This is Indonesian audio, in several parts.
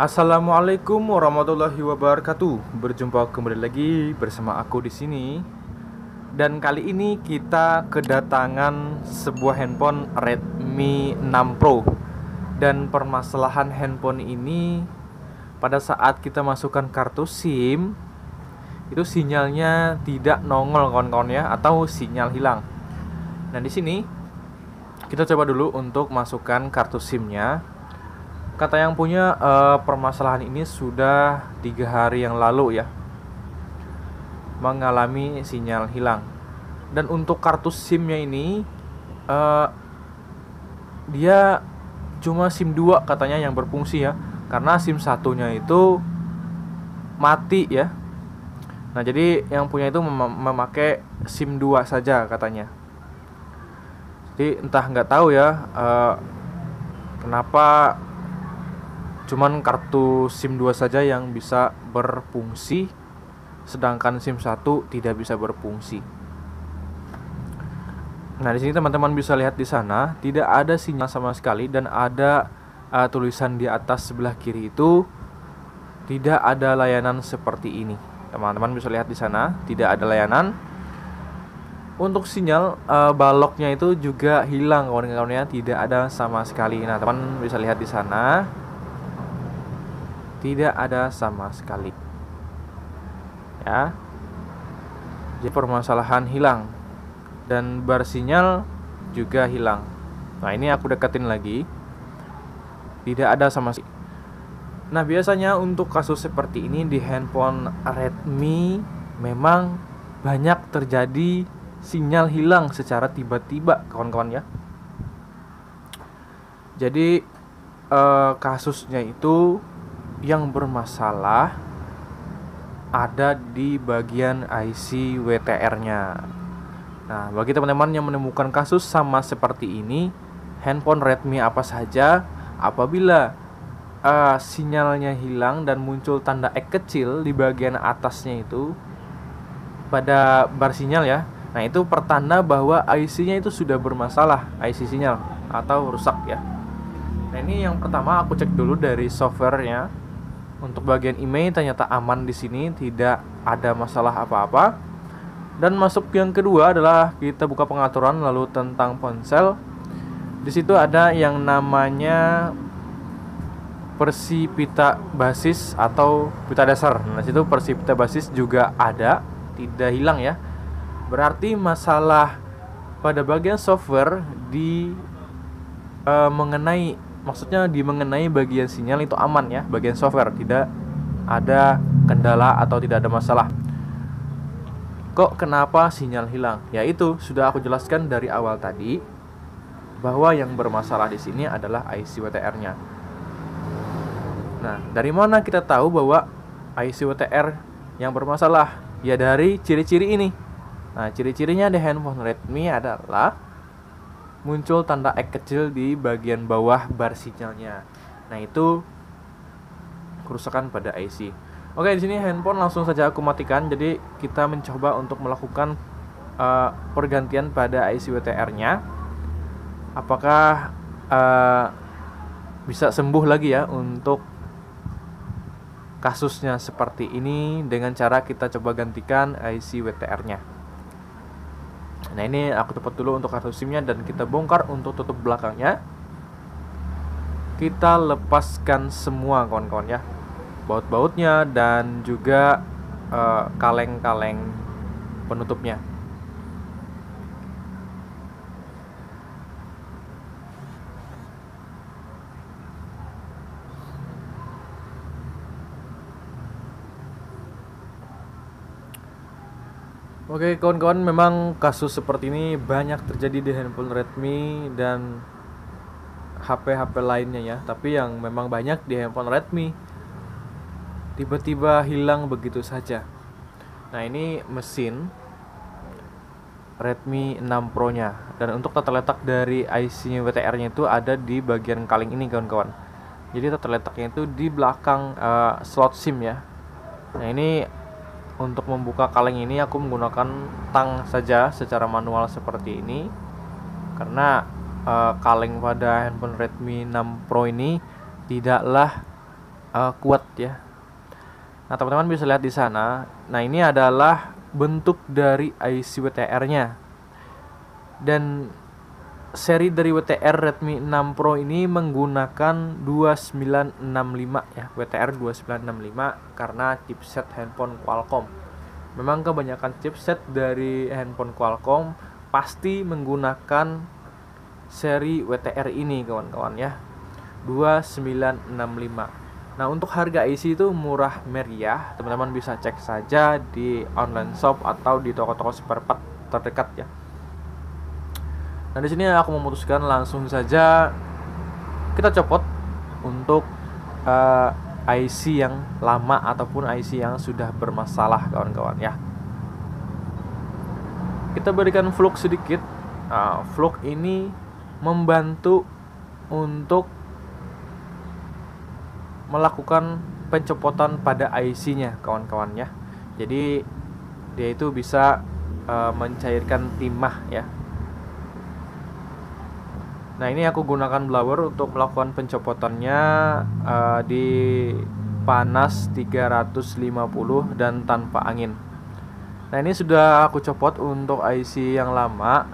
Assalamualaikum warahmatullahi wabarakatuh. Berjumpa kembali lagi bersama aku di sini. Dan kali ini kita kedatangan sebuah handphone Redmi 6 Pro. Dan permasalahan handphone ini pada saat kita masukkan kartu SIM itu sinyalnya tidak nongol kawan-kawan ya, atau sinyal hilang. Nah, di sini kita coba dulu untuk masukkan kartu SIM-nya. Kata yang punya permasalahan ini sudah 3 hari yang lalu ya, mengalami sinyal hilang. Dan untuk kartu SIM-nya ini dia cuma SIM 2 katanya yang berfungsi ya, karena SIM satunya itu mati ya. Nah, jadi yang punya itu memakai SIM 2 saja katanya. Jadi entah nggak tahu ya kenapa cuman kartu SIM 2 saja yang bisa berfungsi, sedangkan SIM 1 tidak bisa berfungsi. Nah, di sini teman-teman bisa lihat di sana tidak ada sinyal sama sekali, dan ada tulisan di atas sebelah kiri itu tidak ada layanan seperti ini. Teman-teman bisa lihat di sana tidak ada layanan. Untuk sinyal baloknya itu juga hilang kawan-kawannya, tidak ada sama sekali. Nah, teman bisa lihat di sana tidak ada sama sekali ya. Jadi permasalahan hilang, dan bar sinyal juga hilang. Nah, ini aku deketin lagi, tidak ada sama sekali. Nah, biasanya untuk kasus seperti ini di handphone Redmi memang banyak terjadi sinyal hilang secara tiba-tiba kawan-kawan ya. Jadi kasusnya itu yang bermasalah ada di bagian IC WTR-nya. Nah, bagi teman-teman yang menemukan kasus sama seperti ini, handphone Redmi apa saja, apabila sinyalnya hilang dan muncul tanda X kecil di bagian atasnya itu pada bar sinyal ya, nah itu pertanda bahwa IC-nya itu sudah bermasalah, IC sinyal atau rusak ya. Nah, ini yang pertama aku cek dulu dari softwarenya. Untuk bagian email ternyata aman di sini, tidak ada masalah apa-apa. Dan masuk yang kedua adalah kita buka pengaturan lalu tentang ponsel. Di situ ada yang namanya versi pita basis atau pita dasar. Nah, situ versi pita basis juga ada, tidak hilang ya. Berarti masalah pada bagian software maksudnya di mengenai bagian sinyal itu aman ya, bagian software tidak ada kendala atau tidak ada masalah. Kok kenapa sinyal hilang? Ya, itu sudah aku jelaskan dari awal tadi, bahwa yang bermasalah di sini adalah IC WTR-nya. Nah, dari mana kita tahu bahwa IC WTR yang bermasalah? Ya, dari ciri-ciri ini. Nah, ciri-cirinya di handphone Redmi adalah muncul tanda X kecil di bagian bawah bar sinyalnya. Nah, itu kerusakan pada IC. Oke, di sini handphone langsung saja aku matikan. Jadi kita mencoba untuk melakukan pergantian pada IC WTR-nya. Apakah bisa sembuh lagi ya untuk kasusnya seperti ini dengan cara kita coba gantikan IC WTR-nya. Nah, ini aku copot dulu untuk kartu SIM-nya dan kita bongkar untuk tutup belakangnya. Kita lepaskan semua kawan-kawan ya, baut-bautnya dan juga kaleng-kaleng penutupnya. Oke kawan-kawan, memang kasus seperti ini banyak terjadi di handphone Redmi dan HP-HP lainnya ya. Tapi yang memang banyak di handphone Redmi, tiba-tiba hilang begitu saja. Nah, ini mesin Redmi 6 Pro nya. Dan untuk tata letak dari IC WTR-nya itu ada di bagian kaleng ini kawan-kawan. Jadi tata letaknya itu di belakang slot SIM ya. Nah, ini untuk membuka kaleng ini aku menggunakan tang saja secara manual seperti ini, karena kaleng pada handphone Redmi 6 Pro ini tidaklah kuat ya. Nah, teman-teman bisa lihat di sana. Nah, ini adalah bentuk dari IC WTR-nya. Dan seri dari WTR Redmi 6 Pro ini menggunakan 2965 ya, WTR 2965 karena chipset handphone Qualcomm. Memang kebanyakan chipset dari handphone Qualcomm pasti menggunakan seri WTR ini kawan-kawan ya, 2965. Nah, untuk harga IC itu murah meriah, teman-teman bisa cek saja di online shop atau di toko-toko spare part terdekat ya. Nah, di sini aku memutuskan langsung saja kita copot untuk IC yang lama ataupun IC yang sudah bermasalah kawan-kawan ya. Kita berikan flux sedikit. Nah, flux ini membantu untuk melakukan pencopotan pada IC-nya kawan-kawan ya. Jadi dia itu bisa mencairkan timah ya. Nah, ini aku gunakan blower untuk melakukan pencopotannya di panas 350 dan tanpa angin. Nah, ini sudah aku copot untuk IC yang lama.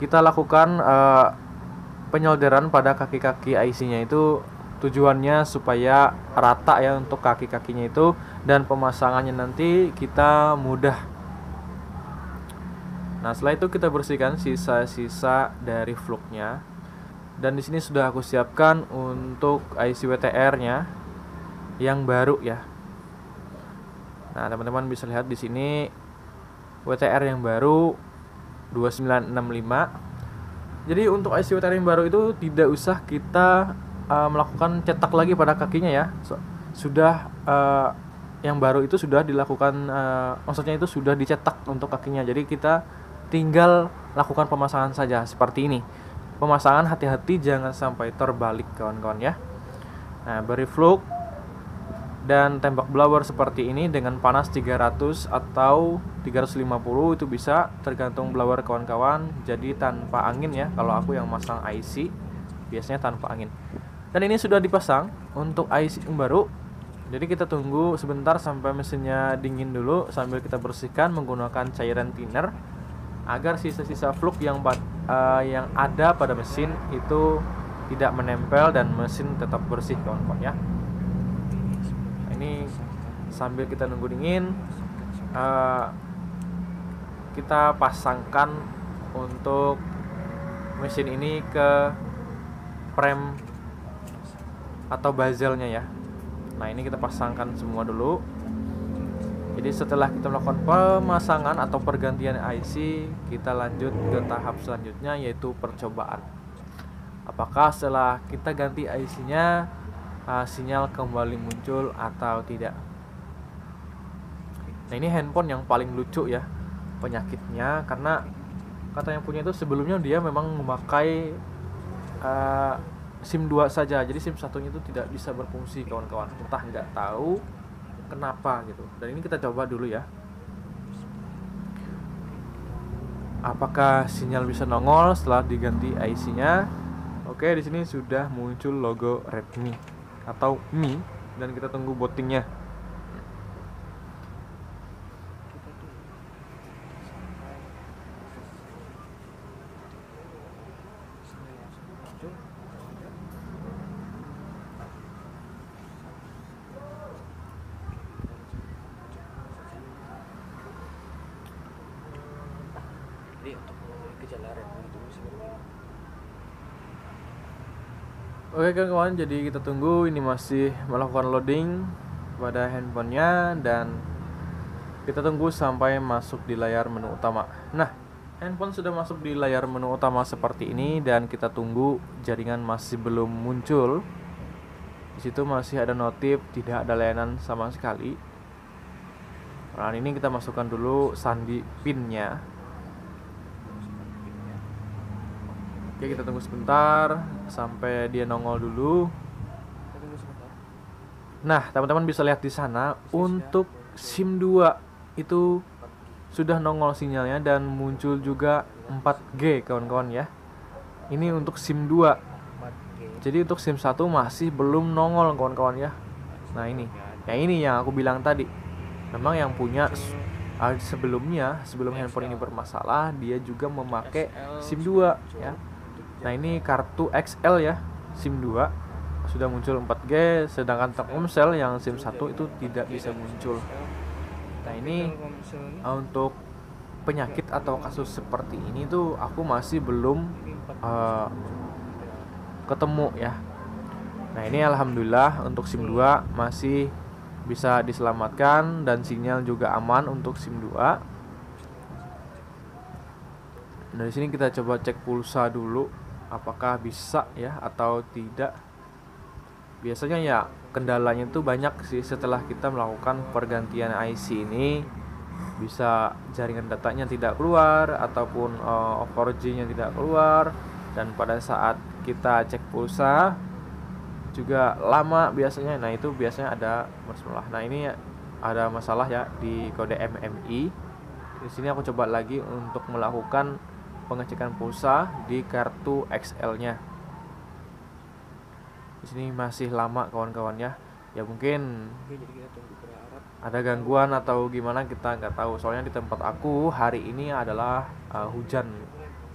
Kita lakukan penyolderan pada kaki-kaki IC-nya itu, tujuannya supaya rata ya untuk kaki-kakinya itu, dan pemasangannya nanti kita mudah. Nah, setelah itu kita bersihkan sisa-sisa dari fluknya. Dan di sini sudah aku siapkan untuk IC WTR-nya yang baru ya. Nah, teman-teman bisa lihat di sini WTR yang baru 2965. Jadi untuk IC WTR yang baru itu tidak usah kita melakukan cetak lagi pada kakinya ya. Sudah yang baru itu sudah dilakukan, maksudnya itu sudah dicetak untuk kakinya. Jadi kita tinggal lakukan pemasangan saja seperti ini. Pemasangan hati-hati jangan sampai terbalik kawan-kawan ya. Nah, beri flux dan tembak blower seperti ini dengan panas 300 atau 350 itu bisa, tergantung blower kawan-kawan. Jadi tanpa angin ya, kalau aku yang masang IC biasanya tanpa angin. Dan ini sudah dipasang untuk IC yang baru. Jadi kita tunggu sebentar sampai mesinnya dingin dulu sambil kita bersihkan menggunakan cairan thinner agar sisa-sisa flux yang ada pada mesin itu tidak menempel dan mesin tetap bersih kawan-kawan ya. Nah, ini sambil kita nunggu dingin, kita pasangkan untuk mesin ini ke frame atau bezelnya ya. Nah, ini kita pasangkan semua dulu. Jadi setelah kita melakukan pemasangan atau pergantian IC, kita lanjut ke tahap selanjutnya, yaitu percobaan. Apakah setelah kita ganti IC-nya sinyal kembali muncul atau tidak. Nah, ini handphone yang paling lucu ya penyakitnya, karena kata yang punya itu sebelumnya dia memang memakai SIM 2 saja. Jadi SIM satunya itu tidak bisa berfungsi kawan-kawan. Entah nggak tahu kenapa gitu. Dan ini kita coba dulu ya. Apakah sinyal bisa nongol setelah diganti IC-nya? Oke, di sini sudah muncul logo Redmi atau Mi dan kita tunggu bootingnya. Oke kawan, jadi kita tunggu, ini masih melakukan loading pada handphonenya dan kita tunggu sampai masuk di layar menu utama. Nah, handphone sudah masuk di layar menu utama seperti ini dan kita tunggu, jaringan masih belum muncul. Di situ masih ada notif tidak ada layanan sama sekali. Nah, ini kita masukkan dulu sandi pinnya. Oke, kita tunggu sebentar sampai dia nongol dulu. Nah, teman-teman bisa lihat di sana untuk SIM 2 itu sudah nongol sinyalnya dan muncul juga 4G kawan-kawan ya. Ini untuk SIM 2. Jadi untuk SIM 1 masih belum nongol kawan-kawan ya. Nah ini yang aku bilang tadi. Memang yang punya sebelumnya, sebelum handphone ini bermasalah, dia juga memakai SIM 2 ya. Nah ini kartu XL ya, SIM 2 sudah muncul 4G, sedangkan Telkomsel yang SIM 1 itu tidak bisa muncul. Nah ini untuk penyakit atau kasus seperti ini tuh aku masih belum ketemu ya. Nah ini alhamdulillah untuk SIM 2 masih bisa diselamatkan dan sinyal juga aman untuk SIM 2. Dari sini kita coba cek pulsa dulu apakah bisa ya atau tidak. Biasanya ya kendalanya itu banyak sih setelah kita melakukan pergantian IC ini, bisa jaringan datanya tidak keluar ataupun 4G-nya tidak keluar, dan pada saat kita cek pulsa juga lama biasanya. Nah itu biasanya ada masalah. Nah ini ada masalah ya di kode MMI. Di sini aku coba lagi untuk melakukan pengecekan pulsa di kartu XL-nya. Di sini masih lama kawan-kawan ya. Ya mungkin ada gangguan atau gimana kita nggak tahu. Soalnya di tempat aku hari ini adalah hujan,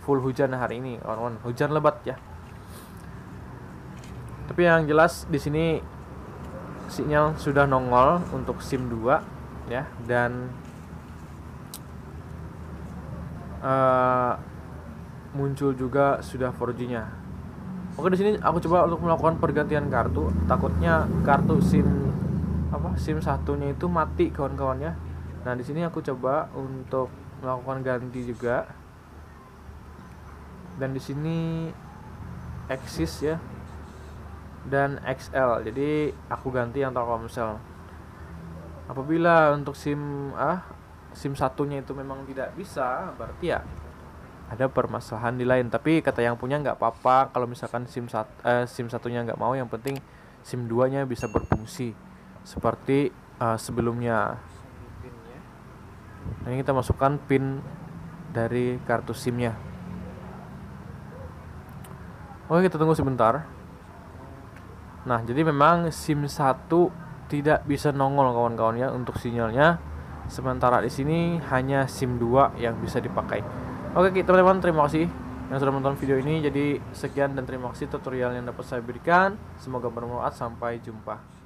full hujan hari ini kawan-kawan. Hujan lebat ya. Tapi yang jelas di sini sinyal sudah nongol untuk SIM 2 ya, dan muncul juga sudah 4G-nya. Oke, di sini aku coba untuk melakukan pergantian kartu. Takutnya kartu SIM satunya itu mati kawan-kawan ya. Nah, di sini aku coba untuk melakukan ganti juga. Dan di sini Axis ya dan XL. Jadi aku ganti yang Telkomsel. Apabila untuk SIM satunya itu memang tidak bisa, berarti ya ada permasalahan di lain. Tapi kata yang punya nggak apa-apa kalau misalkan SIM satunya nggak mau, yang penting SIM 2-nya bisa berfungsi seperti sebelumnya. Nah, ini kita masukkan PIN dari kartu SIM-nya. Oke, kita tunggu sebentar. Nah, jadi memang SIM 1 tidak bisa nongol kawan-kawan ya untuk sinyalnya. Sementara di sini hanya SIM 2 yang bisa dipakai. Oke teman-teman, terima kasih yang sudah menonton video ini. Jadi sekian dan terima kasih tutorial yang dapat saya berikan. Semoga bermanfaat. Sampai jumpa.